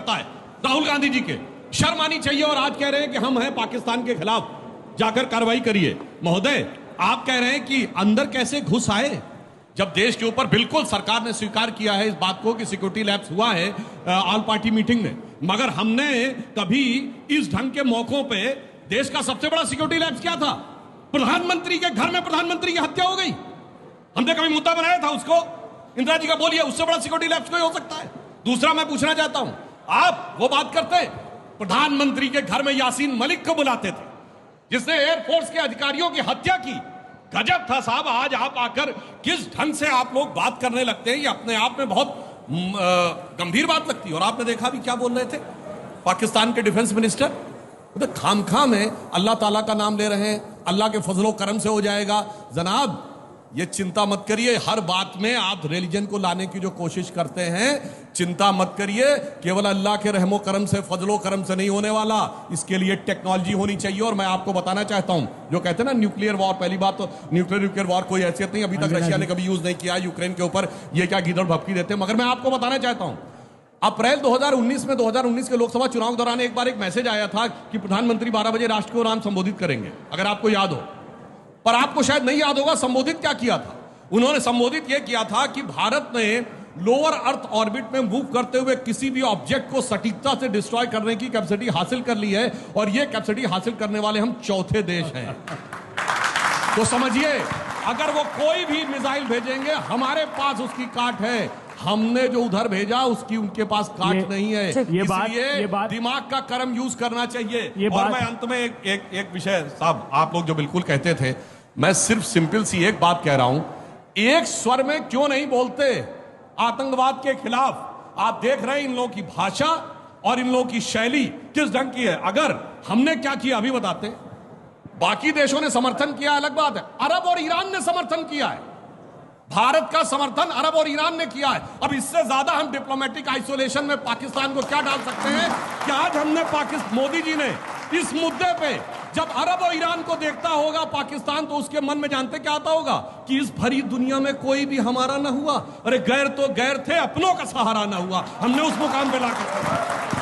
है राहुल गांधी जी के, शर्म आनी चाहिए। और आज कह रहे हैं कि हम हैं पाकिस्तान के खिलाफ, जाकर कार्रवाई करिए। महोदय, आप कह रहे हैं कि अंदर कैसे घुस आए, जब देश के ऊपर बिल्कुल सरकार ने स्वीकार किया है इस बात को कि सिक्योरिटी लैप्स हुआ है ऑल पार्टी मीटिंग में, मगर हमने कभी इस ढंग के मौकों पे देश का सबसे बड़ा सिक्योरिटी लैप्स क्या था? प्रधानमंत्री के घर में प्रधानमंत्री की हत्या हो गई, हमने कभी मुद्दा बनाया था उसको? इंदिरा जी का बोलिए, उससे बड़ा सिक्योरिटी लैप्स कोई हो सकता है? दूसरा मैं पूछना चाहता हूं, आप वो बात करते प्रधानमंत्री के घर में यासीन मलिक को बुलाते थे जिसने एयरफोर्स के अधिकारियों की हत्या की। गजब था साहब। आज आप आकर किस ढंग से आप लोग बात करने लगते हैं, ये अपने आप में बहुत गंभीर बात लगती है। और आपने देखा भी क्या बोल रहे थे पाकिस्तान के डिफेंस मिनिस्टर, तो खामखा में अल्लाह ताला का नाम ले रहे हैं, अल्लाह के फजलो करम से हो जाएगा। जनाब ये चिंता मत करिए, हर बात में आप रिलीजन को लाने की जो कोशिश करते हैं, चिंता मत करिए, केवल अल्लाह के रहमो करम से, फजलो करम से नहीं होने वाला, इसके लिए टेक्नोलॉजी होनी चाहिए। और मैं आपको बताना चाहता हूं, जो कहते हैं ना न्यूक्लियर वॉर, पहली बात तो न्यूक्लियर वॉर कोई हैसियत नहीं, अभी तक रशिया ने कभी यूज नहीं किया यूक्रेन के ऊपर, ये क्या गीदड़ भपकी देते हैं। मगर मैं आपको बताना चाहता हूं, अप्रैल 2019 में 2019 के लोकसभा चुनाव के दौरान एक बार एक मैसेज आया था कि प्रधानमंत्री 12 बजे राष्ट्र को नाम संबोधित करेंगे, अगर आपको याद हो। पर आपको शायद नहीं याद होगा संबोधित क्या किया था। उन्होंने संबोधित यह किया था कि भारत ने लोअर अर्थ ऑर्बिट में मूव करते हुए किसी भी ऑब्जेक्ट को सटीकता से डिस्ट्रॉय करने की कैपेसिटी हासिल कर ली है, और यह कैपेसिटी हासिल करने वाले हम चौथे देश हैं। तो समझिए, अगर वो कोई भी मिसाइल भेजेंगे, हमारे पास उसकी काट है, हमने जो उधर भेजा उसकी उनके पास काट नहीं है। इसलिए दिमाग का कर्म यूज करना चाहिए। और मैं अंत में एक विषय साहब, आप लोग जो बिल्कुल कहते थे, मैं सिर्फ सिंपल सी एक बात कह रहा हूं, एक स्वर में क्यों नहीं बोलते आतंकवाद के खिलाफ? आप देख रहे हैं इन लोगों की भाषा और इन लोगों की शैली किस ढंग की है। अगर हमने क्या किया अभी बताते, बाकी देशों ने समर्थन किया अलग बात है, अरब और ईरान ने समर्थन किया है, भारत का समर्थन अरब और ईरान ने किया है। अब इससे ज्यादा हम डिप्लोमेटिक आइसोलेशन में पाकिस्तान को क्या डाल सकते हैं कि आज हमने मोदी जी ने इस मुद्दे पे जब अरब और ईरान को देखता होगा पाकिस्तान, तो उसके मन में जानते क्या आता होगा कि इस भरी दुनिया में कोई भी हमारा ना हुआ, अरे गैर तो गैर थे, अपनों का सहारा ना हुआ, हमने उस मुकाम पे लाकर